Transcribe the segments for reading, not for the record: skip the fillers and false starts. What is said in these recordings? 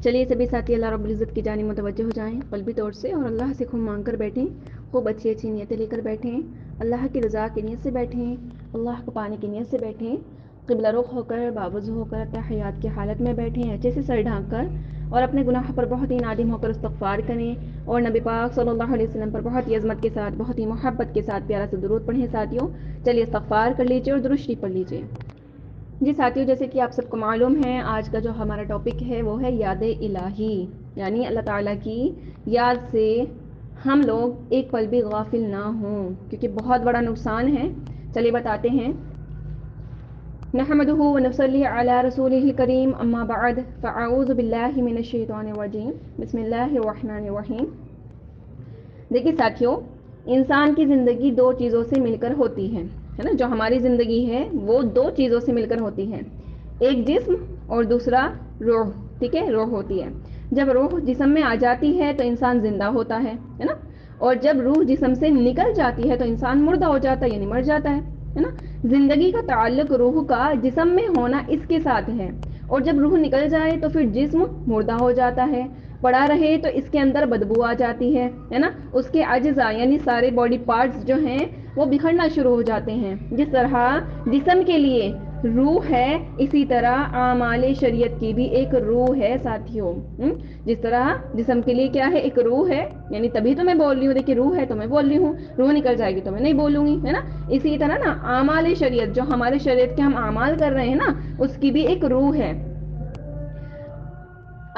چلیے سبھی ساتھی اللہ رب العزت کی جانب متوجہ ہو جائیں قلبی طور سے، اور اللہ سے خوب مانگ کر بیٹھیں، خوب اچھی اچھی نیتیں لے کر بیٹھیں، اللہ کی رضا کی نیت سے بیٹھیں، اللہ کو پانے کی نیت سے بیٹھیں، قبلہ رخ ہو کر باوضو ہو کر تحیات کی حالت میں بیٹھیں، اچھے سے سر ڈھانک کر، اور اپنے گناہ پر بہت ہی نادم ہو کر استغفار کریں، اور نبی پاک صلی اللہ علیہ وسلم پر بہت ہی عظمت کے ساتھ، بہت ہی محبت کے ساتھ پیارا سے درود پڑھیں ساتھیوں۔ چلیے استغفار کر لیجیے اور درود شریف پڑھ لیجیے۔ جی ساتھیوں، جیسے کہ آپ سب کو معلوم ہے، آج کا جو ہمارا ٹاپک ہے وہ ہے یاد الہی، یعنی اللہ تعالیٰ کی یاد سے ہم لوگ ایک پل بھی غافل نہ ہوں، کیونکہ بہت بڑا نقصان ہے۔ چلیے بتاتے ہیں۔ نحمده ونصلی علی رسولہ الکریم، اما بعد فاعوذ باللہ من الشیطان الرجیم، بسم اللہ الرحمن الرحیم۔ دیکھیے ساتھیوں، انسان کی زندگی دو چیزوں سے مل کر ہوتی ہے نا، جو ہماری زندگی ہے وہ دو چیزوں سے مل کر ہوتی ہے، ایک جسم اور دوسرا روح، ٹھیک ہے، روح ہوتی ہے۔ جب روح جسم میں آ جاتی ہے تو انسان زندہ ہوتا ہے نا، اور جب روح جسم سے نکل جاتی ہے تو انسان مردہ ہو جاتا ہے، یعنی مر جاتا ہے نا۔ زندگی کا تعلق روح کا جسم میں ہونا اس کے ساتھ ہے، اور جب روح نکل جائے تو پھر جسم مردہ ہو جاتا ہے، پڑا رہے تو اس کے اندر بدبو آ جاتی ہے نا، اس کے اجزاء یعنی سارے باڈی پارٹس جو ہیں وہ بکھرنا شروع ہو جاتے ہیں۔ جس طرح جسم کے لیے روح ہے، اسی طرح اعمال شریعت کی بھی ایک روح ہے ساتھیوں۔ جس طرح جسم کے لیے کیا ہے، ایک روح ہے، یعنی تبھی تو میں بول رہی ہوں، دیکھیے روح ہے تو میں بول رہی ہوں، روح نکل جائے گی تو میں نہیں بولوں گی، ہے نا۔ اسی طرح نا اعمال شریعت، جو ہمارے شریعت کے ہم اعمال کر رہے ہیں نا، اس کی بھی ایک روح ہے۔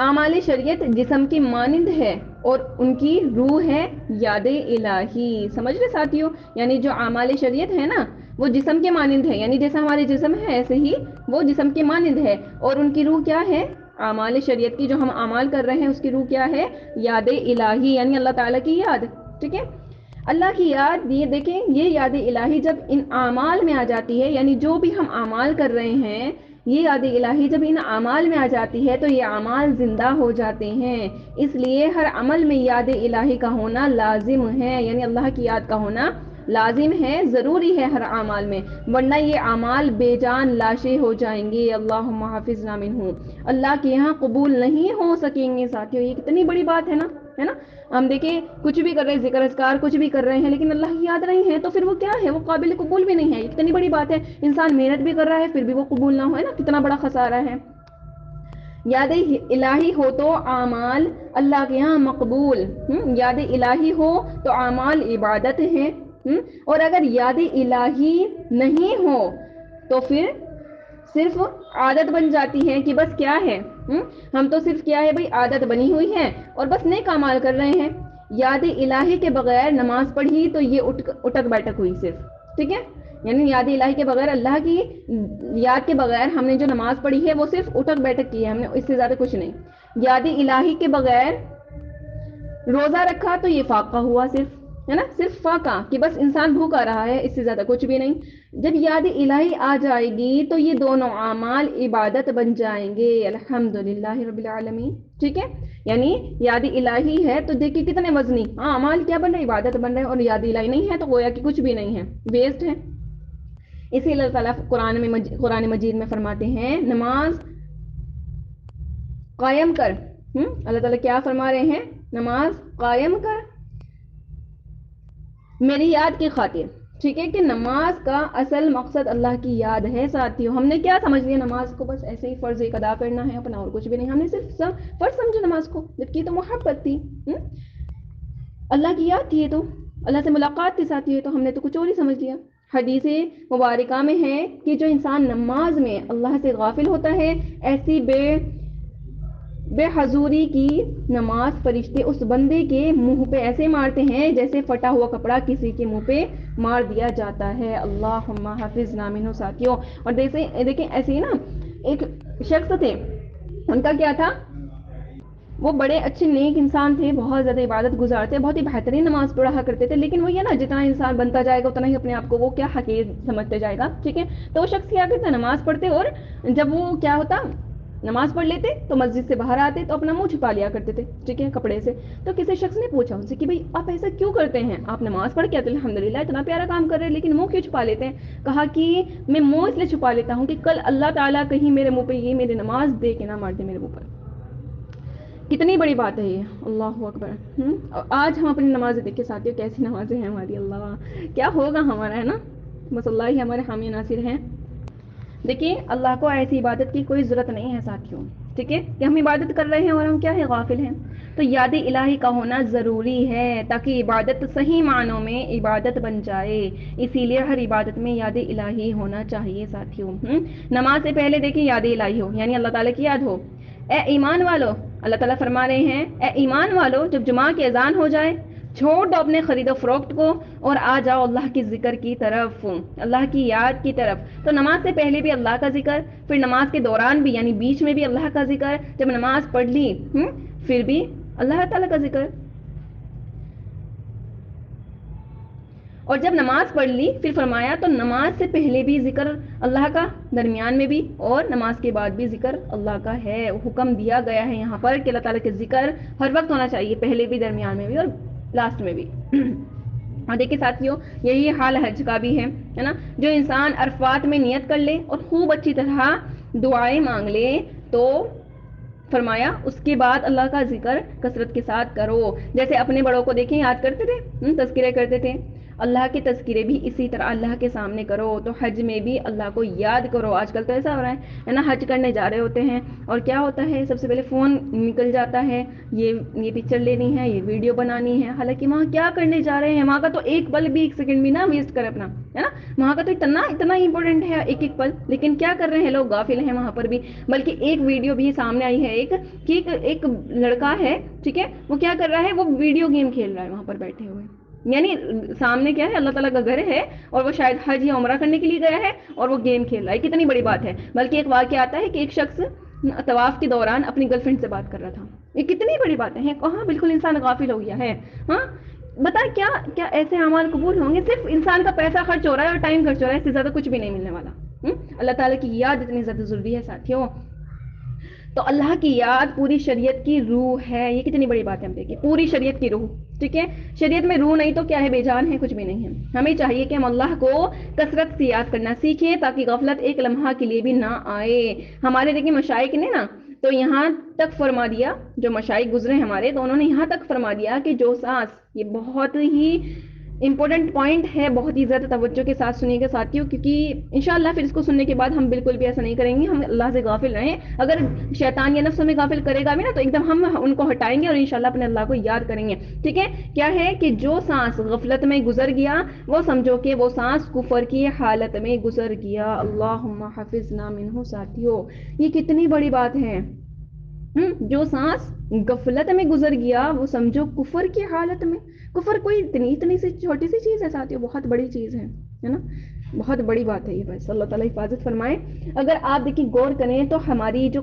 اعمال شریعت جسم کی مانند ہے اور ان کی روح ہے یاد الہی، سمجھ رہے ساتھیوں؟ یعنی جو اعمال شریعت ہے نا وہ جسم کے مانند ہے، یعنی جیسا ہمارے جسم ہے ایسے ہی وہ جسم کے مانند ہے، اور ان کی روح کیا ہے؟ اعمال شریعت کی جو ہم اعمال کر رہے ہیں اس کی روح کیا ہے؟ یاد الہی، یعنی اللہ تعالیٰ کی یاد، ٹھیک ہے۔ اللہ کی یاد، یہ دیکھیں، یہ یاد الہی جب ان اعمال میں آ جاتی ہے، یعنی جو بھی ہم اعمال کر رہے ہیں، یہ یاد الہی جب ان اعمال میں آ جاتی ہے تو یہ اعمال زندہ ہو جاتے ہیں۔ اس لیے ہر عمل میں یاد الہی کا ہونا لازم ہے، یعنی اللہ کی یاد کا ہونا لازم ہے، ضروری ہے ہر اعمال میں، ورنہ یہ اعمال بے جان لاشیں ہو جائیں گے۔ اللہم حافظنا منہ، اللہ کے یہاں قبول نہیں ہو سکیں گے ساتھیوں۔ یہ کتنی بڑی بات ہے نا، ہے نا۔ ہم دیکھیں کچھ بھی کر رہے ہیں، ذکر اذکار کچھ بھی کر رہے ہیں، لیکن اللہ کی یاد نہیں ہے تو پھر وہ کیا ہے؟ وہ قابل قبول بھی نہیں ہے۔ یہ کتنی بڑی بات ہے، انسان محنت بھی کر رہا ہے پھر بھی وہ قبول نہ ہو، ہے نا، کتنا بڑا خسارہ ہے۔ یاد الہی ہو تو اعمال اللہ کے یہاں مقبول، یاد الہی ہو تو اعمال عبادت ہیں، اور اگر یاد الہی نہیں ہو تو پھر صرف عادت بن جاتی ہے کہ بس کیا ہے، ہم تو صرف کیا ہے بھئی، عادت بنی ہوئی ہے اور بس نیک اعمال کر رہے ہیں۔ یاد الہی کے بغیر نماز پڑھی تو یہ اٹک بیٹھک ہوئی صرف، ٹھیک ہے۔ یعنی یاد الہی کے بغیر، اللہ کی یاد کے بغیر ہم نے جو نماز پڑھی ہے وہ صرف اٹک بیٹھک کی ہے، ہم نے اس سے زیادہ کچھ نہیں۔ یاد الہی کے بغیر روزہ رکھا تو یہ فاقہ ہوا صرف، ہے نا، صرف فاقہ کہ بس انسان بھوکا رہا ہے، اس سے زیادہ کچھ بھی نہیں۔ جب یاد الہی آ جائے گی تو یہ دونوں اعمال عبادت بن جائیں گے۔ الحمدللہ رب العالمین، ٹھیک ہے۔ یعنی یاد الہی ہے تو دیکھیں کتنے وزنی اعمال کیا بن رہے، عبادت بن رہے، اور یاد الہی نہیں ہے تو گویا کہ کچھ بھی نہیں ہے، ویسٹ ہے۔ اسی اللہ تعالیٰ قرآن مجید میں فرماتے ہیں، نماز قائم کر، اللہ تعالیٰ کیا فرما رہے ہیں؟ نماز قائم کر میری یاد کی خاطر، ٹھیک ہے، کہ نماز کا اصل مقصد اللہ کی یاد ہے ساتھیوں۔ ہم نے کیا سمجھ لیا نماز کو؟ بس ایسے ہی فرض ایک ادا کرنا ہے اپنا، اور کچھ بھی نہیں، ہم نے صرف فرض سمجھا نماز کو، جبکہ تو محبت تھی، اللہ کی یاد تھی، یہ تو اللہ سے ملاقات تھی ساتھی، تو ہم نے تو کچھ اور ہی سمجھ لیا۔ حدیث مبارکہ میں ہے کہ جو انسان نماز میں اللہ سے غافل ہوتا ہے، ایسی بے حضوری کی نماز فرشتے اس بندے کے منہ پہ ایسے مارتے ہیں جیسے پھٹا ہوا کپڑا کسی کے منہ پہ مار دیا جاتا ہے۔ اللہم حافظنا منہ ساتھیوں۔ اور دیکھیں ایسے ہی نا ایک شخص تھے، ان کا کیا تھا، وہ بڑے اچھے نیک انسان تھے، بہت زیادہ عبادت گزار تھے، بہت ہی بہترین نماز پڑھا کرتے تھے، لیکن وہ یہ نا جتنا انسان بنتا جائے گا اتنا ہی اپنے آپ کو وہ کیا حقیر سمجھتے جائے گا، ٹھیک ہے۔ تو وہ شخص کیا کرتا، نماز پڑھتے، اور جب وہ کیا ہوتا، نماز پڑھ لیتے تو مسجد سے باہر آتے تو اپنا منہ چھپا لیا کرتے تھے، ٹھیک ہے، کپڑے سے۔ تو کسی شخص نے پوچھا ان سے کہ بھئی آپ ایسا کیوں کرتے ہیں؟ آپ نماز پڑھ کے الحمدللہ اتنا پیارا کام کر رہے ہیں لیکن منہ کیوں چھپا لیتے ہیں؟ کہا کہ میں منہ اس لیے چھپا لیتا ہوں کہ کل اللہ تعالیٰ کہیں میرے منہ پہ یہ میری نماز دے کے نہ مار دے میرے منہ پر۔ کتنی بڑی بات ہے یہ، اللہ اکبر۔ اور آج ہم اپنی نمازیں دیکھیں ساتھیوں، کیسی نمازیں ہیں ہماری، اللہ کیا ہوگا ہمارا، ہے نا، بس اللہ ہی ہمارے حامی ناصر ہیں۔ دیکھیے اللہ کو ایسی عبادت کی کوئی ضرورت نہیں ہے ساتھیوں، ٹھیک ہے، کہ ہم عبادت کر رہے ہیں اور ہم کیا ہے، غافل ہیں۔ تو یاد الہی کا ہونا ضروری ہے تاکہ عبادت صحیح معنوں میں عبادت بن جائے، اسی لیے ہر عبادت میں یاد الہی ہونا چاہیے ساتھیوں۔ نماز سے پہلے دیکھیں یاد الہی ہو، یعنی اللہ تعالیٰ کی یاد ہو۔ اے ایمان والو، اللہ تعالیٰ فرما رہے ہیں اے ایمان والو، جب جمعہ کی اذان ہو جائے چھوڑ دو اپنے خرید و فروخت کو اور آ جاؤ اللہ کی ذکر کی طرف، اللہ کی یاد کی طرف۔ تو نماز سے پہلے بھی اللہ کا ذکر، پھر نماز کے دوران بھی یعنی بیچ میں بھی اللہ کا ذکر، جب نماز پڑھ لی پھر بھی اللہ تعالیٰ کا ذکر، اور جب نماز پڑھ لی پھر فرمایا تو نماز سے پہلے بھی ذکر اللہ کا، درمیان میں بھی اور نماز کے بعد بھی ذکر اللہ کا ہے۔ حکم دیا گیا ہے یہاں پر کہ اللہ تعالیٰ کے ذکر ہر وقت ہونا چاہیے، پہلے بھی، درمیان میں بھی اور لاسٹ میں بھی۔ اور دیکھیں ساتھیوں یہی حال حج کا بھی ہے نا، جو انسان عرفات میں نیت کر لے اور خوب اچھی طرح دعائیں مانگ لے تو فرمایا اس کے بعد اللہ کا ذکر کثرت کے ساتھ کرو۔ جیسے اپنے بڑوں کو دیکھیں یاد کرتے تھے، تذکرے کرتے تھے، اللہ کے تذکرے بھی اسی طرح اللہ کے سامنے کرو۔ تو حج میں بھی اللہ کو یاد کرو۔ آج کل تو ایسا ہو رہا ہے نا، حج کرنے جا رہے ہوتے ہیں اور کیا ہوتا ہے، سب سے پہلے فون نکل جاتا ہے، یہ پکچر لینی ہے، یہ ویڈیو بنانی ہے، حالانکہ وہاں کیا کرنے جا رہے ہیں، وہاں کا تو ایک پل بھی، ایک سیکنڈ بھی نہ ویسٹ کرے اپنا، ہے نا، وہاں کا تو اتنا امپورٹنٹ ہے ایک ایک پل، لیکن کیا کر رہے ہیں لوگ، غافل ہیں وہاں پر بھی۔ بلکہ ایک ویڈیو بھی سامنے آئی ہے ایک لڑکا ہے، ٹھیک ہے، وہ کیا کر رہا ہے، وہ ویڈیو گیم کھیل رہا ہے وہاں پر بیٹھے ہوئے، یعنی سامنے کیا ہے، اللہ تعالیٰ کا گھر ہے اور وہ شاید حج یا عمرہ کرنے کے لیے گیا ہے اور وہ گیم کھیل رہا ہے، کتنی بڑی بات ہے۔ بلکہ ایک واقعہ آتا ہے کہ ایک شخص طواف کے دوران اپنی گرل فرینڈ سے بات کر رہا تھا، یہ کتنی بڑی باتیں ہیں، کہاں بالکل انسان غافل ہو گیا ہے۔ ہاں بتا کیا ایسے اعمال قبول ہوں گے، صرف انسان کا پیسہ خرچ ہو رہا ہے اور ٹائم خرچ ہو رہا ہے، اس سے زیادہ کچھ بھی نہیں ملنے والا۔ اللہ تعالیٰ کی یاد اتنی زیادہ ضروری ہے ساتھیوں۔ تو اللہ کی یاد پوری شریعت کی روح ہے، یہ کتنی بڑی بات ہے، ہم دیکھیں پوری شریعت کی روح، ٹھیک ہے، شریعت میں روح نہیں تو کیا ہے، بے جان ہے، کچھ بھی نہیں ہے۔ ہمیں چاہیے کہ ہم اللہ کو کثرت سے یاد کرنا سیکھیں تاکہ غفلت ایک لمحہ کے لیے بھی نہ آئے۔ ہمارے دیکھیں مشائخ نے نا تو یہاں تک فرما دیا، جو مشائخ گزرے ہمارے تو انہوں نے یہاں تک فرما دیا کہ جو سانس، یہ بہت ہی امپورٹنٹ پوائنٹ ہے، بہت ہی زیادہ توجہ کے ساتھ سنیے گا ساتھیوں، کیونکہ انشاءاللہ پھر اس کو سننے کے بعد ہم بالکل بھی ایسا نہیں کریں گے، ہم اللہ سے غافل رہیں۔ اگر شیطان یا نفس ہمیں غافل کرے گا بھی نا تو ایک دم ہم ان کو ہٹائیں گے اور انشاءاللہ اپنے اللہ کو یاد کریں گے، ٹھیک ہے۔ کیا ہے کہ جو سانس غفلت میں گزر گیا وہ سمجھو کہ وہ سانس کفر کی حالت میں گزر گیا۔ اللہم حفظنا منہ ساتھیوں، یہ کتنی بڑی بات ہے۔ جو سانس غفلت میں گزر گیا وہ سمجھو کفر کی حالت میں، کفر کوئی اتنی سی چھوٹی سی چیز ہے ساتھیوں، بہت بڑی چیز ہے نا، بہت بڑی بات ہے یہ، بس اللہ تعالیٰ حفاظت فرمائے۔ اگر آپ دیکھیں غور کریں تو ہماری جو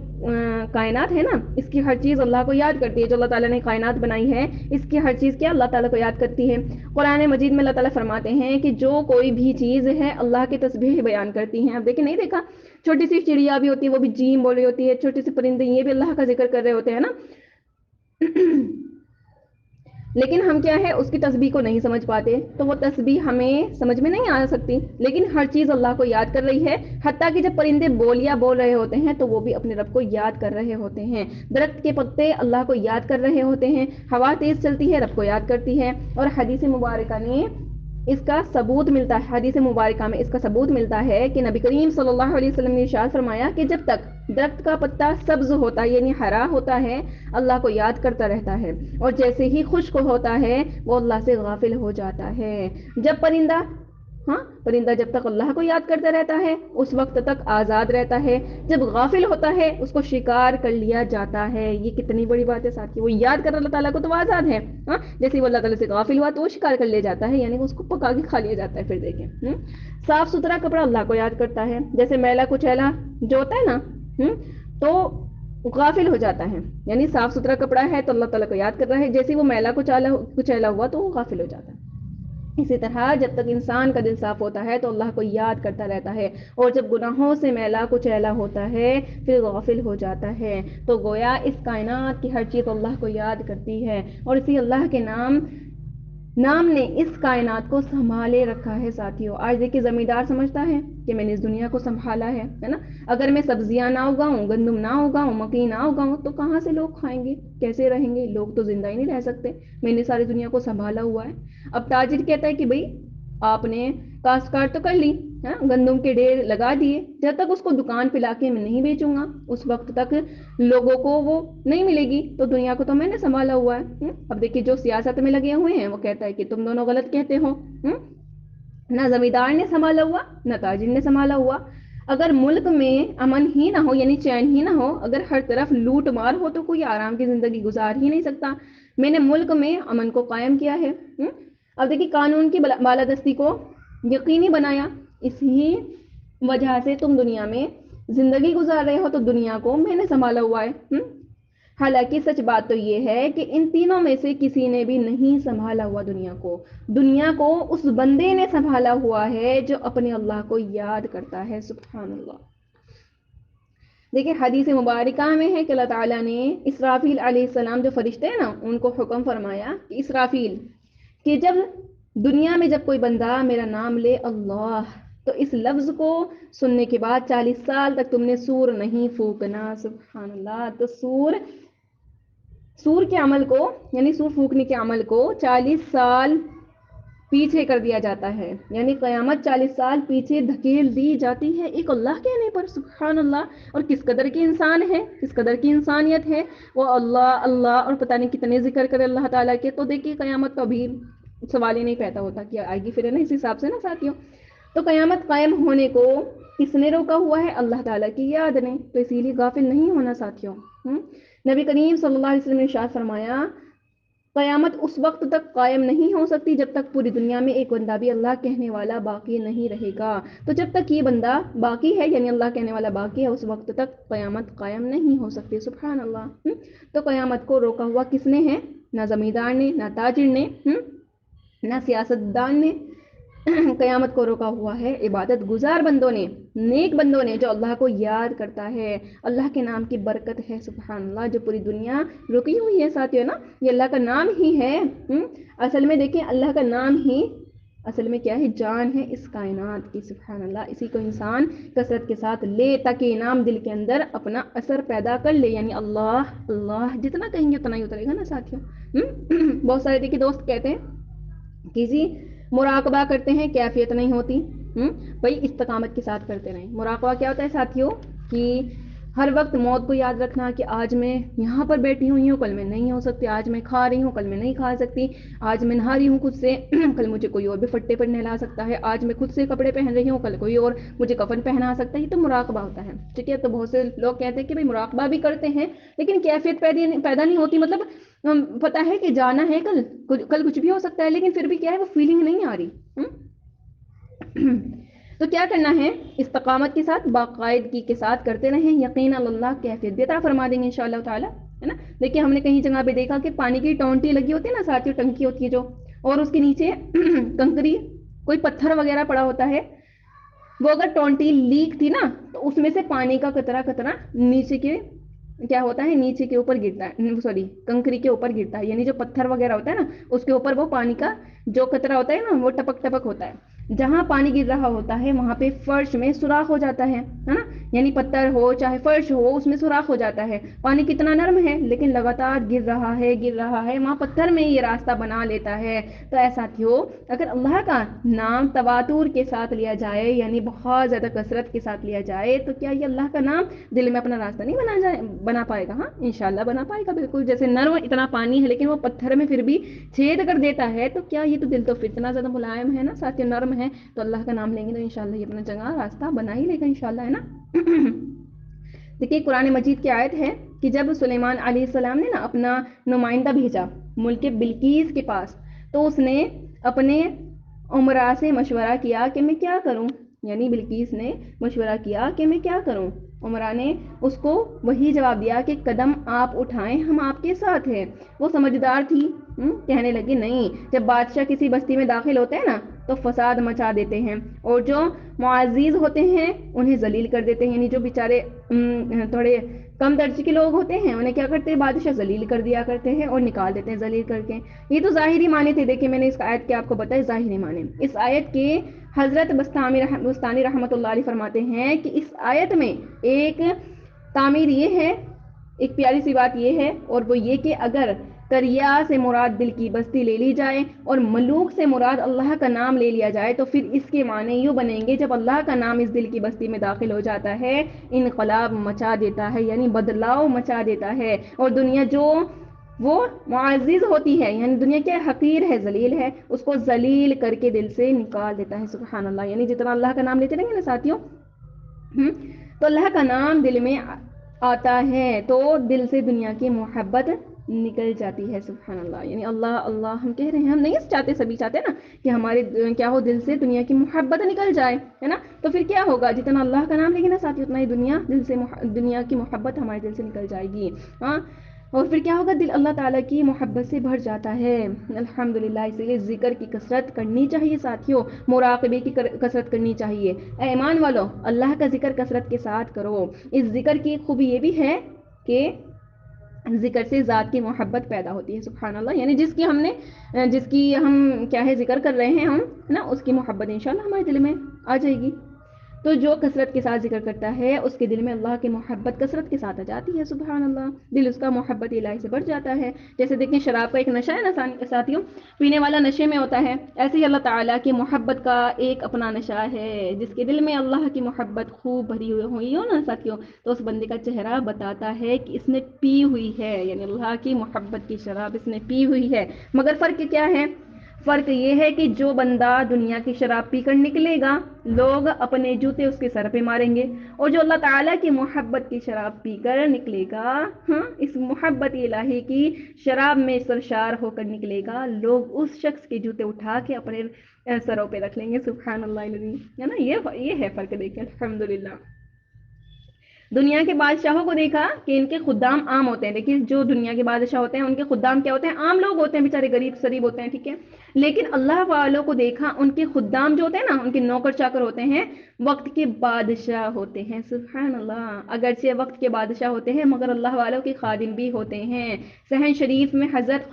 کائنات ہے نا، اس کی ہر چیز اللہ کو یاد کرتی ہے، جو اللہ تعالیٰ نے کائنات بنائی ہے اس کی ہر چیز کیا اللہ تعالیٰ کو یاد کرتی ہے۔ قرآن مجید میں اللہ تعالیٰ فرماتے ہیں کہ جو کوئی بھی چیز ہے اللہ کی تسبیح بیان کرتی ہیں۔ اب دیکھیں نہیں دیکھا، چھوٹی سی چڑیا بھی ہوتی ہے وہ بھی جیم بول رہی ہوتی ہے، چھوٹی سی پرندے یہ بھی اللہ کا ذکر کر رہے ہوتے ہیں نا، لیکن ہم کیا ہے اس کی تسبیح کو نہیں سمجھ پاتے، تو وہ تسبیح ہمیں سمجھ میں نہیں آ سکتی، لیکن ہر چیز اللہ کو یاد کر رہی ہے، حتیٰ کہ جب پرندے بولیاں بول رہے ہوتے ہیں تو وہ بھی اپنے رب کو یاد کر رہے ہوتے ہیں، درخت کے پتے اللہ کو یاد کر رہے ہوتے ہیں، ہوا تیز چلتی ہے رب کو یاد کرتی ہے۔ اور حدیث مبارکہ نے اس کا ثبوت ملتا ہے، حدیث مبارکہ میں اس کا ثبوت ملتا ہے کہ نبی کریم صلی اللہ علیہ وسلم نے ارشاد فرمایا کہ جب تک درخت کا پتا سبز ہوتا ہے یعنی ہرا ہوتا ہے اللہ کو یاد کرتا رہتا ہے، اور جیسے ہی خشک ہوتا ہے وہ اللہ سے غافل ہو جاتا ہے۔ جب پرندہ جب تک اللہ کو یاد کرتا رہتا ہے اس وقت تک آزاد رہتا ہے، جب غافل ہوتا ہے اس کو شکار کر لیا جاتا ہے۔ یہ کتنی بڑی بات ہے ساتھی، وہ یاد کر اللہ تعالیٰ کو تو وہ آزاد ہے، جیسے وہ اللہ تعالیٰ سے غافل ہوا تو وہ شکار کر لیا جاتا ہے، یعنی اس کو پکا کے کھا لیا جاتا ہے۔ پھر دیکھیں صاف ستھرا کپڑا اللہ کو یاد کرتا ہے، جیسے میلا کچیلا جو ہوتا ہے نا تو غافل ہو جاتا ہے، یعنی صاف ستھرا کپڑا ہے تو اللہ تعالیٰ کو یاد کر رہا ہے، جیسے وہ میلا کچیلا ہوا تو وہ غافل ہو جاتا ہے۔ اسی طرح جب تک انسان کا دل صاف ہوتا ہے تو اللہ کو یاد کرتا رہتا ہے، اور جب گناہوں سے میلا کچیلا ہوتا ہے پھر غافل ہو جاتا ہے۔ تو گویا اس کائنات کی ہر چیز اللہ کو یاد کرتی ہے، اور اسی اللہ کے نام نام نے اس کائنات کو سنبھالے رکھا ہے ساتھیوں. آج دیکھیے زمیندار سمجھتا ہے کہ میں نے اس دنیا کو سنبھالا ہے نا. اگر میں سبزیاں نہ اگاؤں، گندم نہ اگاؤں، مکئی نہ اگاؤں تو کہاں سے لوگ کھائیں گے، کیسے رہیں گے لوگ، تو زندہ ہی نہیں رہ سکتے. میں نے ساری دنیا کو سنبھالا ہوا ہے. اب تاجر کہتا ہے کہ بھئی آپ نے کاشتکار تو کر لی، گندم کے ڈھیر لگا دیے، جب تک اس کو دکان پہ لا کے میں نہیں بیچوں گا اس وقت تک لوگوں کو وہ نہیں ملے گی، تو دنیا کو تو میں نے سنبھالا ہوا ہے. اب دیکھیے جو سیاست میں لگے ہوئے ہیں وہ کہتا ہے کہ تم دونوں غلط کہتے ہو. نہ زمیندار نے سنبھالا ہوا نہ تاجر نے سنبھالا ہوا. اگر ملک میں امن ہی نہ ہو، یعنی چین ہی نہ ہو، اگر ہر طرف لوٹ مار ہو تو کوئی آرام کی زندگی گزار ہی نہیں سکتا. میں نے ملک میں امن کو قائم کیا ہے. اب دیکھیے قانون کی بالادستی کو یقینی بنایا، اسی وجہ سے تم دنیا میں زندگی گزار رہے ہو، تو دنیا کو میں نے سنبھالا ہوا ہے. حالانکہ سچ بات تو یہ ہے کہ ان تینوں میں سے کسی نے بھی نہیں سنبھالا ہوا دنیا کو. دنیا کو اس بندے نے سنبھالا ہوا ہے جو اپنے اللہ کو یاد کرتا ہے. سبحان اللہ. دیکھیں حدیث مبارکہ میں ہے کہ اللہ تعالیٰ نے اسرافیل علیہ السلام جو فرشتے ہیں نا ان کو حکم فرمایا کہ اسرافیل کہ جب دنیا میں جب کوئی بندہ میرا نام لے اللہ، تو اس لفظ کو سننے کے بعد 40 سال تک تم نے سور نہیں پھونکنا. سبحان اللہ. تو سور کے عمل کو، یعنی سور پھونکنے کے عمل کو 40 سال پیچھے کر دیا جاتا ہے، یعنی قیامت 40 سال پیچھے دھکیل دی جاتی ہے ایک اللہ کہنے پر. سبحان اللہ. اور کس قدر کی انسان ہے، کس قدر کی انسانیت ہے، وہ اللہ اللہ اور پتہ نہیں کتنے ذکر کرے اللہ تعالیٰ کے. تو دیکھیے قیامت تو ابھی سوال ہی نہیں پیدا ہوتا کہ آئے گی پھر، ہے نا. اس حساب سے نا ساتھیوں، تو قیامت قائم ہونے کو کس نے روکا ہوا ہے؟ اللہ تعالیٰ کی یاد نے. تو اسی لیے غافل نہیں ہونا ساتھیوں. نبی کریم صلی اللہ علیہ وسلم نے ارشاد فرمایا قیامت اس وقت تک قائم نہیں ہو سکتی جب تک پوری دنیا میں ایک بندہ بھی اللہ کہنے والا باقی نہیں رہے گا. تو جب تک یہ بندہ باقی ہے، یعنی اللہ کہنے والا باقی ہے، اس وقت تک قیامت قائم نہیں ہو سکتی. سبحان اللہ. تو قیامت کو روکا ہوا کس نے ہے؟ نہ زمیندار نے، نہ تاجر نے، نہ سیاستدان نے. قیامت کو روکا ہوا ہے عبادت گزار بندوں نے، نیک بندوں نے، جو اللہ کو یاد کرتا ہے. اللہ کے نام کی برکت ہے. سبحان اللہ. جو پوری دنیا رکی ہوئی ہے ساتھیوں نا، یہ اللہ کا نام ہی ہے. اصل میں دیکھیں اللہ کا نام ہی اصل میں کیا ہے؟ جان ہے اس کائنات کی. سبحان اللہ. اسی کو انسان کثرت کے ساتھ لے تاکہ یہ نام دل کے اندر اپنا اثر پیدا کر لے، یعنی اللہ اللہ جتنا کہیں گے اتنا ہی اترے گا نا ساتھیوں. بہت سارے دیکھیے دوست کہتے ہیں کسی مراقبہ کرتے ہیں کیفیت نہیں ہوتی. بھائی استقامت کے ساتھ کرتے رہیں. مراقبہ کیا ہوتا ہے ساتھیوں؟ کہ ہر وقت موت کو یاد رکھنا کہ آج میں یہاں پر بیٹھی ہوئی ہوں، کل میں نہیں ہو سکتی. آج میں کھا رہی ہوں، کل میں نہیں کھا سکتی. آج میں نہا رہی ہوں خود سے، کل مجھے کوئی اور بھی پھٹے پر نہلا سکتا ہے. آج میں خود سے کپڑے پہن رہی ہوں، کل کوئی اور مجھے کفن پہنا سکتا ہے. یہ تو مراقبہ ہوتا ہے. ٹھیک ہے. تو بہت سے لوگ کہتے ہیں کہ بھائی مراقبہ بھی کرتے ہیں لیکن کیفیت پیدا نہیں ہوتی. مطلب پتہ ہے کہ جانا ہے کل کچھ بھی ہو سکتا ہے، لیکن پھر بھی کیا ہے وہ فیلنگ نہیں آ رہی. تو کیا کرنا ہے؟ استقامت کے ساتھ، باقاعدگی کے ساتھ کرتے رہیں. یقیناً اللہ کیفیت عطا فرما دیں گے انشاءاللہ تعالی، ہے نا. دیکھیے ہم نے کہیں جگہ پہ دیکھا کہ پانی کی ٹونٹی لگی ہوتی ہے نا ساتھیوں، ٹنکی ہوتی ہے جو، اور اس کے نیچے کنکری کوئی پتھر وغیرہ پڑا ہوتا ہے. وہ اگر ٹونٹی لیک تھی نا تو اس میں سے پانی کا قطرہ قطرہ نیچے کے کیا ہوتا ہے، نیچے کے اوپر گرتا ہے، سوری کنکری کے اوپر گرتا ہے. یعنی جو پتھر وغیرہ ہوتا ہے نا اس کے اوپر وہ پانی کا جو قطرہ ہوتا ہے نا وہ ٹپک ٹپک ہوتا ہے. جہاں پانی گر رہا ہوتا ہے وہاں پہ فرش میں سوراخ ہو جاتا ہے نا. یعنی پتھر ہو چاہے فرش ہو اس میں سوراخ ہو جاتا ہے. پانی کتنا نرم ہے لیکن لگاتار گر رہا ہے وہاں پتھر میں یہ راستہ بنا لیتا ہے. تو ایسا تھیو اگر اللہ کا نام تواتر کے ساتھ لیا جائے، یعنی بہت زیادہ کثرت کے ساتھ لیا جائے، تو کیا یہ اللہ کا نام دل میں اپنا راستہ نہیں بنا پائے گا؟ ہاں انشاءاللہ بنا پائے گا. بالکل جیسے نرم اتنا پانی ہے لیکن وہ پتھر میں پھر بھی چھید کر دیتا ہے، تو کیا یہ تو دل تو اتنا زیادہ ملائم ہے نا ساتھ نرم ہے. تو اللہ کا نام لیں گے تو انشاءاللہ یہ اپنا جگہ راستہ بنا ہی لے گا انشاءاللہ، ہے نا. دیکھیے قرآن مجید کی آیت ہے کہ جب سلیمان علیہ السلام نے نا اپنا نمائندہ بھیجا ملک بلقیس کے پاس، تو اس نے اپنے امراء سے مشورہ کیا کہ میں کیا کروں. یعنی بلقیس نے مشورہ کیا کہ میں کیا کروں. امراء نے اس کو وہی جواب دیا کہ قدم آپ اٹھائیں ہم آپ کے ساتھ ہیں. وہ سمجھدار تھی، کہنے لگی نہیں، جب بادشاہ کسی بستی میں داخل ہوتے ہیں نا تو فساد مچا دیتے ہیں، اور جو معزز ہوتے ہیں انہیں ذلیل کر دیتے ہیں. یعنی جو بیچارے تھوڑے کم درجے کے لوگ ہوتے ہیں انہیں کیا کرتے ہیں بادشاہ ذلیل کر دیا کرتے ہیں اور نکال دیتے ہیں ذلیل کر کے. یہ تو ظاہری معنی تھے. دیکھیں میں نے اس آیت کے آپ کو بتایا ظاہری معنی. اس آیت کے حضرت بستانی رحمۃ اللہ علیہ فرماتے ہیں کہ اس آیت میں ایک تعمیر یہ ہے، ایک پیاری سی بات یہ ہے، اور وہ یہ کہ اگر کریا سے مراد دل کی بستی لے لی جائے اور ملوک سے مراد اللہ کا نام لے لیا جائے تو پھر اس کے معنی یوں بنیں گے جب اللہ کا نام اس دل کی بستی میں داخل ہو جاتا ہے انقلاب مچا دیتا ہے، یعنی بدلاؤ مچا دیتا ہے، اور دنیا جو وہ معزز ہوتی ہے یعنی دنیا کیا حقیر ہے، ذلیل ہے، اس کو ذلیل کر کے دل سے نکال دیتا ہے. سبحان اللہ. یعنی جتنا اللہ کا نام لیتے رہیں گے نا ساتھیوں تو اللہ کا نام دل میں آتا ہے تو دل سے دنیا کی محبت نکل جاتی ہے. سبحان اللہ. یعنی اللہ اللہ ہم کہہ رہے ہیں، ہم نہیں چاہتے، سبھی چاہتے ہیں نا کہ ہمارے کیا ہو دل سے دنیا کی محبت نکل جائے، ہے نا. تو پھر کیا ہوگا، جتنا اللہ کا نام لیں گے نا ساتھی اتنا ہی دنیا کی محبت ہمارے دل سے نکل جائے گی. ہاں، اور پھر کیا ہوگا، دل اللہ تعالیٰ کی محبت سے بھر جاتا ہے. الحمدللہ. اسی لیے ذکر کی کثرت کرنی چاہیے ساتھیوں، مراقبے کی کثرت کرنی چاہیے. اے ایمان والو، اللہ کا ذکر کثرت کے ساتھ کرو. اس ذکر کی خوبی یہ بھی ہے کہ ذکر سے ذات کی محبت پیدا ہوتی ہے. سبحان اللہ. یعنی جس کی ہم کیا ہے ذکر کر رہے ہیں ہم نا، اس کی محبت انشاءاللہ ہمارے دل میں آ جائے گی. تو جو کثرت کے ساتھ ذکر کرتا ہے اس کے دل میں اللہ کی محبت کثرت کے ساتھ آ جاتی ہے. سبحان اللہ. دل اس کا محبت الہی سے بڑھ جاتا ہے. جیسے دیکھیں شراب کا ایک نشہ ہے نا ساتھیوں، پینے والا نشے میں ہوتا ہے، ایسے ہی اللہ تعالیٰ کی محبت کا ایک اپنا نشہ ہے. جس کے دل میں اللہ کی محبت خوب بھری ہوئی ہو نا ساتھیوں، تو اس بندے کا چہرہ بتاتا ہے کہ اس نے پی ہوئی ہے، یعنی اللہ کی محبت کی شراب اس نے پی ہوئی ہے. مگر فرق کیا ہے؟ فرق یہ ہے کہ جو بندہ دنیا کی شراب پی کر نکلے گا لوگ اپنے جوتے اس کے سر پہ ماریں گے، اور جو اللہ تعالیٰ کی محبت کی شراب پی کر نکلے گا، اس محبت الہی کی شراب میں سرشار ہو کر نکلے گا، لوگ اس شخص کے جوتے اٹھا کے اپنے سروں پہ رکھ لیں گے. سبحان اللہ العظیم. ہے نا، یہ ہے فرق. دیکھیں الحمدللہ. دنیا کے بادشاہوں کو دیکھا کہ ان کے خدام عام ہوتے ہیں. دیکھیے جو دنیا کے بادشاہ ہوتے ہیں ان کے خدام کیا ہوتے ہیں؟ عام لوگ ہوتے ہیں، بیچارے غریب شریب ہوتے ہیں. ٹھیک ہے، لیکن اللہ والوں کو دیکھا ان کے خدام جو ہوتے ہیں نا، ان کے نوکر چاکر ہوتے ہیں، وقت کے بادشاہ ہوتے ہیں. سبحان اللہ. اگرچہ وقت کے بادشاہ ہوتے ہیں مگر اللہ والوں کے خادم بھی ہوتے ہیں. صحیح شریف میں حضرت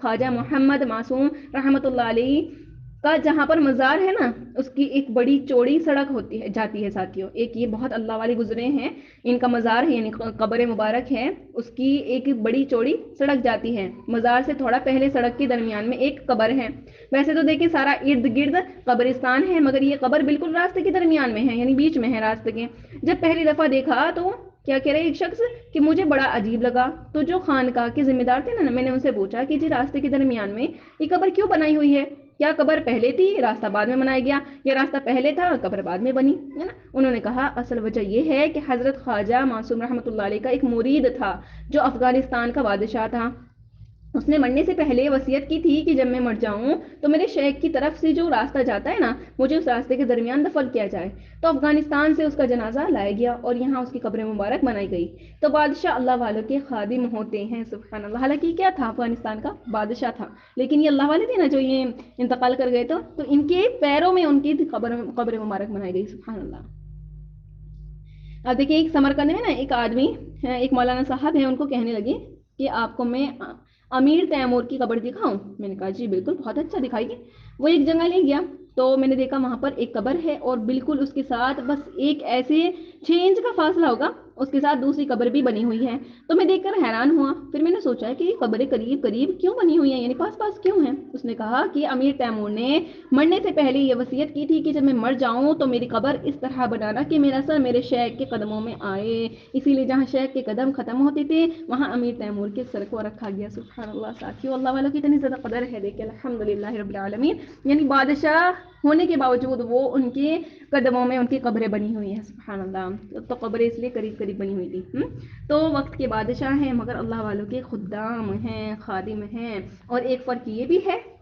خواجہ محمد معصوم رحمۃ اللہ علیہ کا جہاں پر مزار ہے نا، اس کی ایک بڑی چوڑی سڑک جاتی ہے ساتھیوں. ایک یہ بہت اللہ والے گزرے ہیں، ان کا مزار ہے یعنی قبر مبارک ہے، اس کی ایک بڑی چوڑی سڑک جاتی ہے. مزار سے تھوڑا پہلے سڑک کے درمیان میں ایک قبر ہے. ویسے تو دیکھیں سارا ارد گرد قبرستان ہے، مگر یہ قبر بالکل راستے کے درمیان میں ہے، یعنی بیچ میں ہے راستے کے. جب پہلی دفعہ دیکھا تو کیا کہہ رہے ایک شخص کہ مجھے بڑا عجیب لگا. تو جو خانقاہ کے ذمہ دار تھے نا، میں نے ان سے پوچھا کہ جی راستے کے درمیان میں یہ قبر کیوں بنائی ہوئی ہے؟ کیا قبر پہلے تھی، راستہ بعد میں بنایا گیا، یا راستہ پہلے تھا اور قبر بعد میں بنی؟ ہے نا. انہوں نے کہا اصل وجہ یہ ہے کہ حضرت خواجہ معصوم رحمۃ اللہ علیہ کا ایک مرید تھا جو افغانستان کا بادشاہ تھا. اس نے مرنے سے پہلے وصیت کی تھی کہ جب میں مر جاؤں تو میرے شیخ کی طرف سے جو راستہ جاتا ہے نا، مجھے اس راستے کے درمیان دفن کیا جائے. تو افغانستان سے اس کا جنازہ لایا گیا اور یہاں اس کی قبر مبارک بنائی گئی. تو بادشاہ اللہ والوں کے خادم ہوتے ہیں. سبحان اللہ. حالانکہ کیا تھا، افغانستان کا بادشاہ تھا، لیکن یہ اللہ والے تھے نا جو یہ انتقال کر گئے. تو ان کے پیروں میں ان کی قبر مبارک بنائی گئی. سبحان اللہ. اب دیکھیں ایک سمرقند میں نا ایک آدمی، ایک مولانا صاحب ہیں، ان کو کہنے لگے کہ آپ کو میں امیر تیمور کی قبر دکھاؤں؟ میں نے کہا جی بالکل، بہت اچھا دکھائیے. وہ ایک جگہ لے گیا تو میں نے دیکھا وہاں پر ایک قبر ہے اور بالکل اس کے ساتھ بس ایک ایسے 6 انچ کا فاصلہ ہوگا، اس کے ساتھ دوسری قبر بھی بنی ہوئی ہے. تو میں دیکھ کر حیران ہوا. پھر میں نے سوچا کہ یہ قبریں قریب قریب کیوں بنی ہوئی ہیں، یعنی پاس پاس کیوں ہیں؟ اس نے کہا کہ امیر تیمور نے مرنے سے پہلے یہ وصیت کی تھی کہ جب میں مر جاؤں تو میری قبر اس طرح بنانا کہ میرا سر میرے شیخ کے قدموں میں آئے. اسی لیے جہاں شیخ کے قدم ختم ہوتے تھے وہاں امیر تیمور کے سر کو رکھا گیا. سبحان اللہ. ساتھیوں اللہ والوں کی اتنی زیادہ قدر ہے. دیکھیں الحمدللہ رب العالمین. یعنی بادشاہ ہونے کے باوجود وہ ان کے قدموں میں ان کی قبریں بنی ہوئی ہیں. سبحان اللہ. تو قبریں اس لیے قریب قریب بنی ہوئی تھی. تو وقت کے بادشاہ ہیں مگر اللہ والوں کے خدام ہیں، خادم ہیں. اور ایک فرق یہ بھی ہے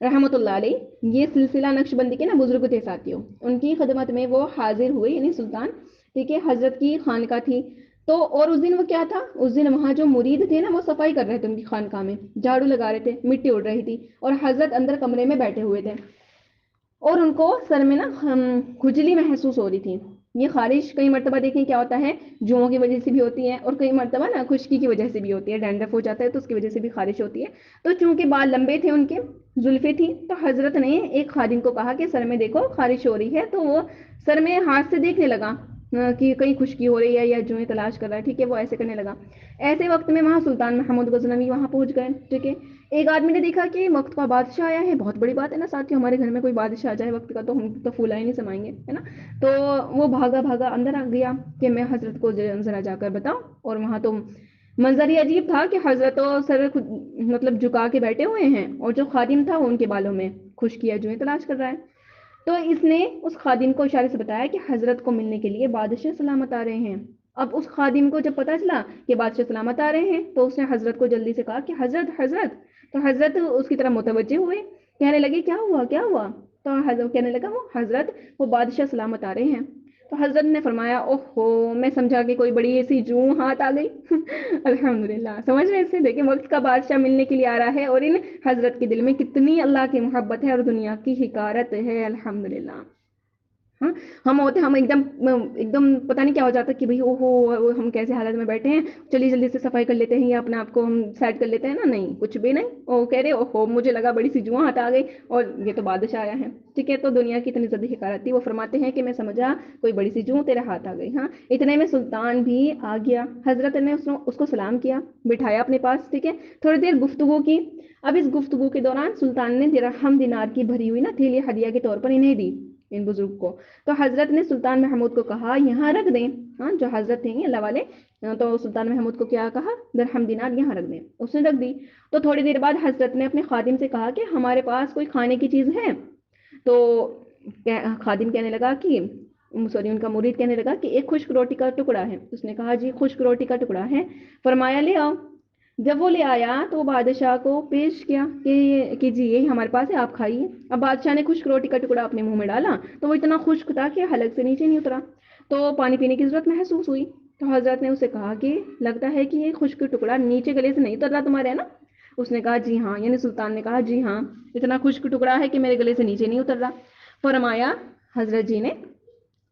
رحمۃ اللہ علیہ، یہ سلسلہ نقش بندی کے نا بزرگ تھے ساتھیوں، ان کی خدمت میں وہ حاضر ہوئے، یعنی سلطان، ٹھیک ہے، حضرت کی خانقاہ تھی تو، اور اس دن وہ کیا تھا، اس دن وہاں جو مرید تھے نا وہ صفائی کر رہے تھے ان کی خانقاہ میں، جھاڑو لگا رہے تھے، مٹی اڑ رہی تھی، اور حضرت اندر کمرے میں بیٹھے ہوئے تھے، اور ان کو سر میں نا کھجلی محسوس ہو رہی تھی۔ یہ خارش کئی مرتبہ دیکھیں کیا ہوتا ہے، جوؤں کی وجہ سے بھی ہوتی ہے، اور کئی مرتبہ نا خشکی کی وجہ سے بھی ہوتی ہے، ڈینڈرف ہو جاتا ہے تو اس کی وجہ سے بھی خارش ہوتی ہے۔ تو چونکہ بال لمبے تھے ان کے، زلفیں تھی، تو حضرت نے ایک خادم کو کہا کہ سر میں دیکھو خارش ہو رہی ہے، تو وہ سر میں ہاتھ سے دیکھنے لگا کہ کہیں خشکی ہو رہی ہے یا جوئیں تلاش کر رہا ہے، ٹھیک ہے، وہ ایسے کرنے لگا۔ ایسے وقت میں وہاں سلطان محمود غزنوی وہاں پہنچ گئے، ٹھیک ہے۔ ایک آدمی نے دیکھا کہ وقت کا بادشاہ آیا ہے، بہت بڑی بات ہے نا ساتھیوں، ہمارے گھر میں کوئی بادشاہ آ جائے وقت کا تو ہم تو پھولا ہی نہیں سمائیں گے، ہے نا۔ تو وہ بھاگا بھاگا اندر آ گیا کہ میں حضرت کو ذرا جا کر بتاؤں، اور وہاں تو منظر ہی عجیب تھا کہ حضرت تو سر مطلب جھکا کے بیٹھے ہوئے ہیں، اور جو خادم تھا وہ ان کے بالوں میں خشکی ہے جو تلاش کر رہا ہے۔ تو اس نے اس خادم کو اشارے سے بتایا کہ حضرت کو ملنے کے لیے بادشاہ سلامت آ رہے ہیں۔ اب اس خادم کو جب پتا چلا کہ بادشاہ سلامت آ رہے ہیں تو اس نے حضرت کو جلدی سے کہا کہ حضرت حضرت، تو حضرت اس کی طرف متوجہ ہوئے، کہنے لگے کیا ہوا کیا ہوا، تو حضرت کہنے لگا وہ حضرت وہ بادشاہ سلامت آ رہے ہیں۔ تو حضرت نے فرمایا اوہو، میں سمجھا کہ کوئی بڑی ایسی جو ہاتھ آ گئی الحمدللہ، سمجھ رہے سے دیکھیں وقت کا بادشاہ ملنے کے لیے آ رہا ہے، اور ان حضرت کے دل میں کتنی اللہ کی محبت ہے اور دنیا کی حکارت ہے، الحمدللہ۔ ہاں، ہم ایک دم پتہ نہیں کیا ہو جاتا کہ بھئی اوہو ہم کیسے حالت میں بیٹھے ہیں، چلیے جلدی سے صفائی کر لیتے ہیں یا اپنے آپ کو ہم سیٹ کر لیتے ہیں نا، نہیں کچھ بھی نہیں، وہ کہہ رہے اوہو مجھے لگا بڑی سی جواں ہاتھ آ گئی اور یہ تو بادشاہ آیا ہے، ٹھیک ہے۔ تو دنیا کی اتنی زیادہ حکارت تھی، وہ فرماتے ہیں کہ میں سمجھا کوئی بڑی سی جوں تیرے ہاتھ آ گئی۔ ہاں، اتنے میں سلطان بھی آ گیا، حضرت نے اس کو سلام کیا، بٹھایا اپنے پاس، ٹھیک ہے، تھوڑی دیر گفتگو کی۔ اب اس گفتگو کے دوران سلطان نے درہم دینار کی بھری ہوئی نا تھیلی ہدیہ کے طور پر انہیں دی، ان بزرگ کو۔ تو حضرت نے سلطان محمود کو کہا یہاں رکھ دیں، ہاں جو حضرت تھے اللہ والے، تو سلطان محمود کو کیا کہا، درہم دینار یہاں رکھ دیں، اس نے رکھ دی۔ تو تھوڑی دیر بعد حضرت نے اپنے خادم سے کہا کہ ہمارے پاس کوئی کھانے کی چیز ہے، تو خادم کہنے لگا کہ ان کا مرید کہنے لگا کہ ایک خشک روٹی کا ٹکڑا ہے، اس نے کہا جی خشک روٹی کا ٹکڑا ہے، فرمایا لے آؤ۔ جب وہ لے آیا تو بادشاہ کو پیش کیا کہ جی یہ ہمارے پاس ہے، آپ کھائیے۔ اب بادشاہ نے خشک روٹی کا ٹکڑا اپنے منہ میں ڈالا تو وہ اتنا خشک تھا کہ حلق سے نیچے نہیں اترا، تو پانی پینے کی ضرورت محسوس ہوئی۔ تو حضرت نے اسے کہا کہ لگتا ہے کہ یہ خشک ٹکڑا نیچے گلے سے نہیں اتر رہا تمہارے، ہے نا؟ اس نے کہا جی ہاں، یعنی سلطان نے کہا جی ہاں اتنا خشک ٹکڑا ہے کہ میرے گلے سے نیچے نہیں اتر رہا۔ فرمایا حضرت جی نے،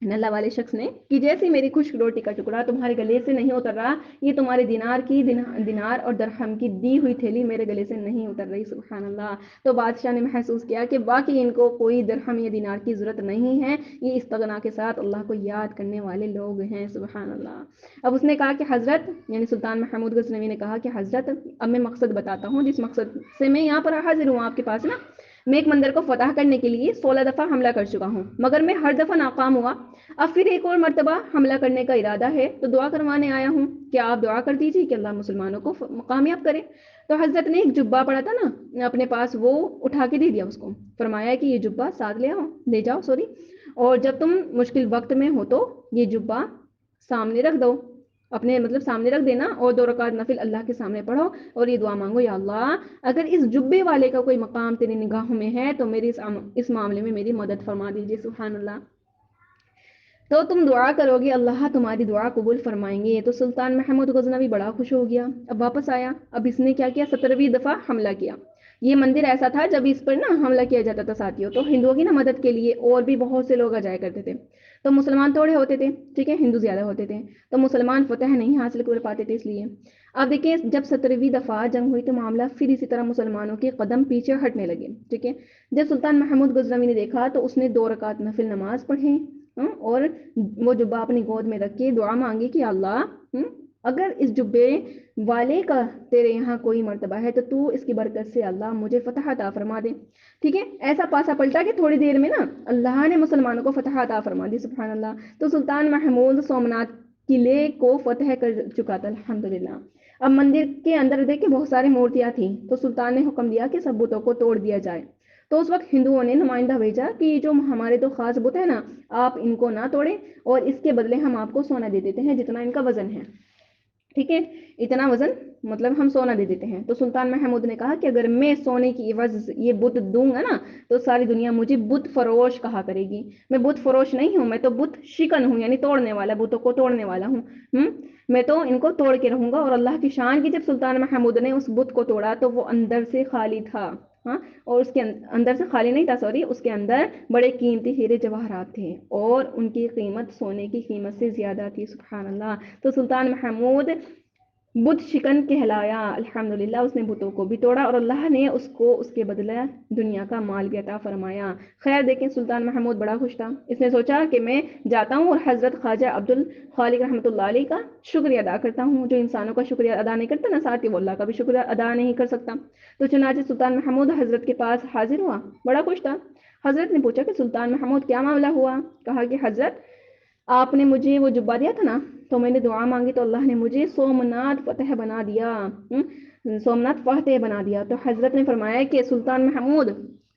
اللہ والے شخص نے، کہ جیسے میری خشک روٹی کا ٹکڑا تمہارے گلے سے نہیں اتر رہا، یہ تمہارے دینار اور درہم کی دی ہوئی تھیلی میرے گلے سے نہیں اتر رہی، سبحان اللہ۔ تو بادشاہ نے محسوس کیا کہ واقعی ان کو کوئی درہم یا دینار کی ضرورت نہیں ہے، یہ استغنا کے ساتھ اللہ کو یاد کرنے والے لوگ ہیں، سبحان اللہ۔ اب اس نے کہا کہ حضرت، یعنی سلطان محمود غزنوی نے کہا کہ حضرت اب میں مقصد بتاتا ہوں جس مقصد سے میں یہاں پر حاضر ہوں آپ کے پاس نا، میں ایک مندر کو فتح کرنے کے لیے 16 دفعہ حملہ کر چکا ہوں، مگر میں ہر دفعہ ناکام ہوا، اب پھر ایک اور مرتبہ حملہ کرنے کا ارادہ ہے تو دعا کروانے آیا ہوں، کیا آپ دعا کر دیجیے کہ اللہ مسلمانوں کو کامیاب کرے۔ تو حضرت نے ایک جبہ پڑا تھا نا اپنے پاس، وہ اٹھا کے دے دیا اس کو، فرمایا کہ یہ جبہ ساتھ لے جاؤ اور جب تم مشکل وقت میں ہو تو یہ جبہ سامنے رکھ دو، اپنے مطلب سامنے رکھ دینا، اور 2 رکعت نفل اللہ کے سامنے پڑھو اور یہ دعا مانگو، یا اللہ اگر اس جبے والے کا کوئی مقام تیری نگاہوں میں ہے تو میری اس معاملے میں میری مدد فرما دیجیے، سبحان اللہ۔ تو تم دعا کرو گے اللہ تمہاری دعا قبول فرمائیں گے۔ تو سلطان محمود غزنوی بڑا خوش ہو گیا، اب واپس آیا، اب اس نے کیا کیا، 17ویں دفعہ حملہ کیا۔ یہ مندر ایسا تھا جب اس پر نا حملہ کیا جاتا تھا ساتھیوں تو ہندوؤں کی نا مدد کے لیے اور بھی بہت سے لوگ آ جایا کرتے تھے، تو مسلمان تھوڑے ہوتے تھے، ٹھیک ہے، ہندو زیادہ ہوتے تھے، تو مسلمان فتح نہیں حاصل کر پاتے تھے، اس لیے اب دیکھیں جب 17ویں دفعہ جنگ ہوئی تو معاملہ پھر اسی طرح مسلمانوں کے قدم پیچھے ہٹنے لگے، ٹھیک ہے۔ جب سلطان محمود غزنوی نے دیکھا تو اس نے 2 رکعت نفل نماز پڑھی، اور وہ جبہ اپنی گود میں رکھ کے دعا مانگی کہ اللہ اگر اس جبے والے کا تیرے یہاں کوئی مرتبہ ہے تو تو اس کی برکت سے اللہ مجھے فتح عطا فرما دے، ٹھیک ہے۔ ایسا پاسا پلٹا کہ تھوڑی دیر میں نا اللہ نے مسلمانوں کو فتح عطا فرما دی، سبحان اللہ۔ تو سلطان محمود سومنات قلعے کو فتح کر چکا تھا، الحمدللہ۔ اب مندر کے اندر دیکھیں بہت ساری مورتیاں تھیں، تو سلطان نے حکم دیا کہ سب بتوں کو توڑ دیا جائے۔ تو اس وقت ہندوؤں نے نمائندہ بھیجا کہ جو ہمارے 2 خاص بت ہیں نا، آپ ان کو نہ توڑیں اور اس کے بدلے ہم آپ کو سونا دے دیتے ہیں جتنا ان کا وزن ہے، ٹھیک ہے، اتنا وزن مطلب ہم سونا دے دیتے ہیں۔ تو سلطان محمود نے کہا کہ اگر میں سونے کی عوض یہ بت دوں گا نا تو ساری دنیا مجھے بت فروش کہا کرے گی۔ میں بت فروش نہیں ہوں، میں تو بت شکن ہوں، یعنی توڑنے والا، بتوں کو توڑنے والا ہوں۔ میں تو ان کو توڑ کے رہوں گا۔ اور اللہ کی شان کی جب سلطان محمود نے اس بت کو توڑا تو وہ اندر سے خالی تھا، اور اس کے اندر سے خالی نہیں تھا، سوری، اس کے اندر بڑے قیمتی ہیرے جواہرات تھے اور ان کی قیمت سونے کی قیمت سے زیادہ تھی، سبحان اللہ۔ تو سلطان محمود بت شکن کہلایا، الحمدللہ اس نے بتوں کو بھی توڑا اور اللہ نے اس کو اس کے بدلے دنیا کا مال بھی عطا فرمایا۔ خیر دیکھیں، سلطان محمود بڑا خوش تھا، اس نے سوچا کہ میں جاتا ہوں اور حضرت خواجہ عبد الخالق رحمۃ اللہ علیہ کا شکریہ ادا کرتا ہوں۔ جو انسانوں کا شکریہ ادا نہیں کرتا نا ساتھ ہی، وہ اللہ کا بھی شکریہ ادا نہیں کر سکتا۔ تو چنانچہ سلطان محمود حضرت کے پاس حاضر ہوا، بڑا خوش تھا۔ حضرت نے پوچھا کہ سلطان محمود کیا معاملہ ہوا؟ کہا کہ حضرت آپ نے مجھے وہ جبہ دیا تھا نا، تو میں نے دعا مانگی تو اللہ نے مجھے سومنات فتح بنا دیا، سومنات فاتح بنا دیا۔ تو حضرت نے فرمایا کہ سلطان محمود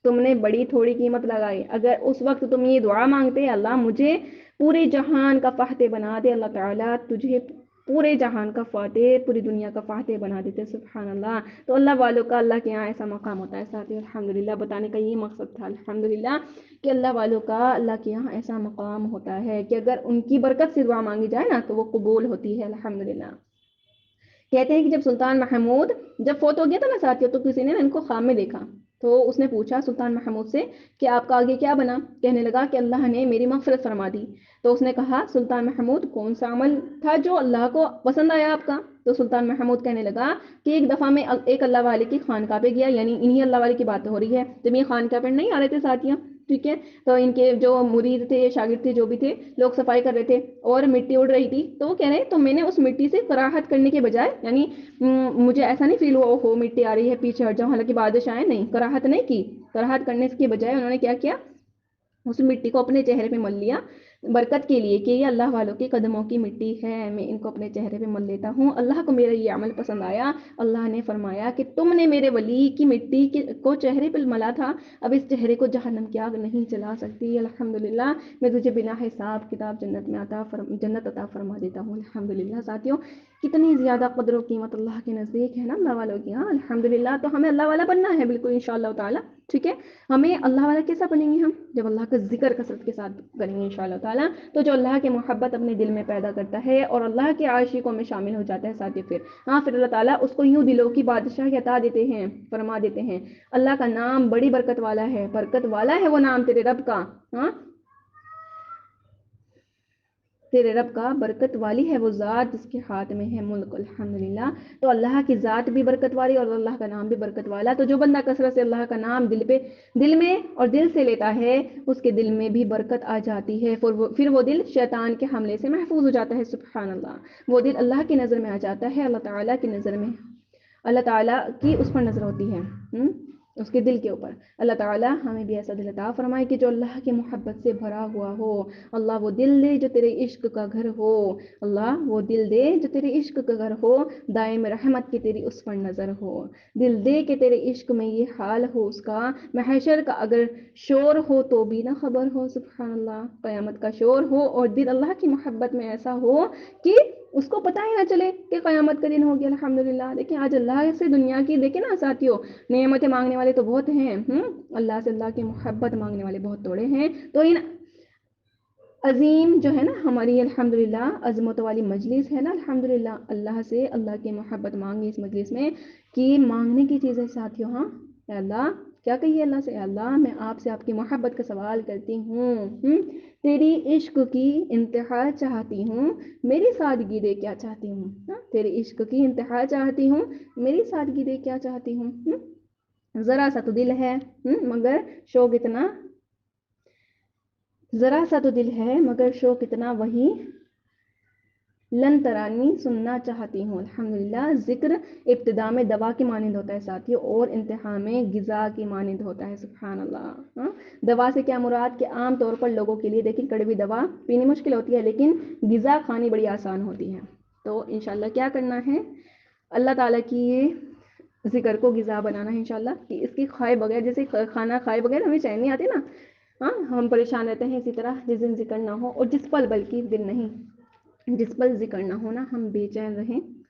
تم نے بڑی تھوڑی قیمت لگائی، اگر اس وقت تم یہ دعا مانگتے اللہ مجھے پورے جہان کا فاتح بنا دے، اللہ تعالیٰ تجھے پورے جہان کا فاتح، پوری دنیا کا فاتح بنا دیتے، سبحان اللہ۔ تو اللہ والوں کا اللہ کے یہاں ایسا مقام ہوتا ہے ساتھی، الحمدللہ بتانے کا یہ مقصد تھا الحمدللہ کہ اللہ والوں کا اللہ کے یہاں ایسا مقام ہوتا ہے کہ اگر ان کی برکت سے دعا مانگی جائے نا تو وہ قبول ہوتی ہے، الحمدللہ۔ کہتے ہیں کہ جب سلطان محمود جب فوت ہو گیا تھا نا ساتھیوں، تو کسی نے ان کو خواب میں دیکھا، تو اس نے پوچھا سلطان محمود سے کہ آپ کا آگے کیا بنا؟ کہنے لگا کہ اللہ نے میری مغفرت فرما دی۔ تو اس نے کہا سلطان محمود کون سا عمل تھا جو اللہ کو پسند آیا آپ کا؟ تو سلطان محمود کہنے لگا کہ ایک دفعہ میں ایک اللہ والے کی خانقاہ پہ گیا، یعنی انہی اللہ والے کی بات ہو رہی ہے جب یہ خانقاہ پہ نہیں آ رہے تھے ساتھیاں، ٹھیک ہے، تو ان کے جو مرید تھے، شاگرد تھے، جو بھی تھے، لوگ صفائی کر رہے تھے اور مٹی اڑ رہی تھی، تو وہ کہہ رہے تو میں نے اس مٹی سے کراہت کرنے کے بجائے، یعنی مجھے ایسا نہیں فیل ہوا ہو مٹی آ رہی ہے پیچھے ہٹ جاؤں، حالانکہ بادشاہ ہے، نہیں، کراہت نہیں کی، کراہت کرنے کے بجائے انہوں نے کیا کیا، اس مٹی کو اپنے چہرے پہ مل لیا برکت کے لیے کہ یہ اللہ والوں کے قدموں کی مٹی ہے، میں ان کو اپنے چہرے پہ مل لیتا ہوں، اللہ کو میرا یہ عمل پسند آیا، اللہ نے فرمایا کہ تم نے میرے ولی کی مٹی کو چہرے پہ ملا تھا، اب اس چہرے کو جہنم کی آگ نہیں جلا سکتی، الحمدللہ میں تجھے بنا حساب کتاب جنت میں جنت عطا فرما دیتا ہوں، الحمدللہ۔ ساتھیوں کتنی زیادہ قدر و قیمت اللہ کے نزدیک ہے نا اللہ والوں کی، ہاں الحمدللہ۔ تو ہمیں اللہ والا بننا ہے بالکل انشاءاللہ تعالی، ٹھیک ہے، ہمیں اللہ والا کیسا بنیں گے ہم؟ جب اللہ کا ذکر کثرت کے ساتھ کریں گے انشاءاللہ تعالی، تو جو اللہ کے محبت اپنے دل میں پیدا کرتا ہے اور اللہ کے عاشقوں میں شامل ہو جاتا ہے ساتھی، پھر اللہ تعالیٰ اس کو یوں دلوں کی بادشاہی عطا دیتے ہیں، فرما دیتے ہیں۔ اللہ کا نام بڑی برکت والا ہے، برکت والا ہے وہ نام تیرے رب کا، تیرے رب کا، برکت والی ہے وہ ذات جس کے ہاتھ میں ہے ملک، الحمدللہ۔ تو اللہ کی ذات بھی برکت والی اور اللہ کا نام بھی برکت والا، تو جو بندہ کثرت سے اللہ کا نام دل میں اور دل سے لیتا ہے اس کے دل میں بھی برکت آ جاتی ہے، پھر وہ دل شیطان کے حملے سے محفوظ ہو جاتا ہے، سبحان اللہ۔ وہ دل اللہ کی نظر میں آ جاتا ہے، اللہ تعالیٰ کی نظر میں، اللہ تعالیٰ کی اس پر نظر ہوتی ہے، اس کے دل کے اوپر۔ اللہ تعالیٰ ہمیں بھی ایسا دل عطا فرمائے کہ جو اللہ کی محبت سے بھرا ہوا ہو، اللہ وہ دل دے جو تیرے عشق کا گھر ہو، اللہ وہ دل دے جو تیرے عشق کا گھر ہو، دائم رحمت کی تیری اس پر نظر ہو، دل دے کہ تیرے عشق میں یہ حال ہو اس کا، محشر کا اگر شور ہو تو بھی نہ خبر ہو، سبحان اللہ، قیامت کا شور ہو اور دل اللہ کی محبت میں ایسا ہو کہ اس کو پتہ ہی نہ چلے کہ قیامت کا دن ہو گیا، الحمدللہ۔ دیکھیں آج اللہ سے دنیا کی دیکھیں نا ساتھیوں، نعمتیں مانگنے والے تو بہت ہیں، اللہ سے اللہ کی محبت مانگنے والے بہت تھوڑے ہیں۔ تو ان عظیم جو ہے نا ہماری الحمدللہ عظمت والی مجلس ہے نا، الحمدللہ اللہ سے اللہ کی محبت مانگی اس مجلس میں، کہ مانگنے کی چیزیں ساتھیوں، اے اللہ کیا کہیے اللہ سے، اے اللہ میں آپ سے آپ کی محبت کا سوال کرتی ہوں، تیری عشق کی انتہا چاہتی ہوں، میری سادگی دے کیا چاہتی ہوں، تیری عشق کی انتہا چاہتی ہوں، میری سادگی دے کیا چاہتی ہوں، ذرا سا تو دل ہے مگر شوق اتنا، ذرا سا تو دل ہے مگر شوق اتنا، وہی لن ترانی سننا چاہتی ہوں، الحمدللہ۔ ذکر ابتدا میں دوا کی مانند ہوتا ہے ساتھیوں اور انتہا میں غذا کی مانند ہوتا ہے، سبحان اللہ۔ دوا سے کیا مراد کہ عام طور پر لوگوں کے لیے دیکھیں کڑوی دوا پینی مشکل ہوتی ہے لیکن غذا کھانی بڑی آسان ہوتی ہے، تو انشاءاللہ کیا کرنا ہے، اللہ تعالیٰ کی ذکر کو غذا بنانا ہے انشاءاللہ، کہ اس کی کھائے بغیر، جیسے کھانا کھائے بغیر ہمیں چین نہیں آتی نا، ہم پریشان رہتے ہیں، اسی طرح جس دن ذکر نہ ہو، اور جس پل، بلکہ دن نہیں، جس پل ذکر نہ ہونا ہم بے چین رہیں،